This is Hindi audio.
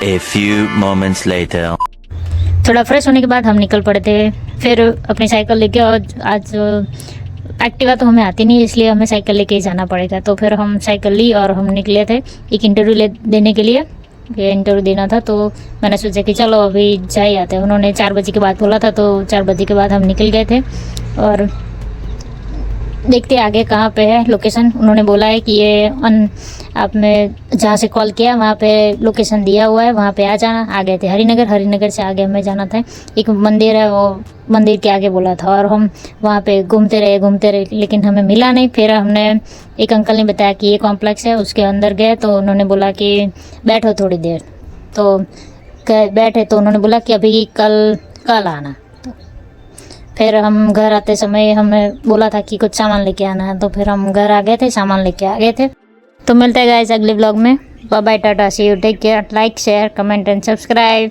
A few moments later. थोड़ा फ्रेश होने के बाद हम निकल पड़े थे फिर अपनी साइकिल लेके। और आज एक्टिवा तो हमें आती नहीं, इसलिए हमें साइकिल लेके ही जाना पड़ेगा। तो फिर हम साइकिल ली और हम निकले थे एक इंटरव्यू देने के लिए। ये इंटरव्यू देना था, तो मैंने सोचा कि चलो अभी जा ही आते हैं। उन्होंने 4 बजे के बाद बोला था, तो 4 बजे के बाद हम निकल गए थे और देखते आगे कहाँ पे है लोकेशन। उन्होंने बोला है कि ये आपने जहाँ से कॉल किया वहाँ पे लोकेशन दिया हुआ है, वहाँ पे आ जाना। आ गए थे हरिनगर से आगे हमें जाना था। एक मंदिर है, वो मंदिर के आगे बोला था और हम वहाँ पे घूमते रहे, लेकिन हमें मिला नहीं। फिर हमने एक अंकल ने बताया कि ये कॉम्प्लेक्स है, उसके अंदर गए तो उन्होंने बोला कि बैठो थोड़ी देर। तो बैठे तो उन्होंने बोला कि अभी कल आना। फिर हम घर आते समय हमें बोला था कि कुछ सामान लेके आना है, तो फिर हम घर आ गए थे, सामान लेके आ गए थे। तो मिलते हैं गाइस अगले व्लॉग में। Bye bye, tata, see you, take care, like share comment and subscribe.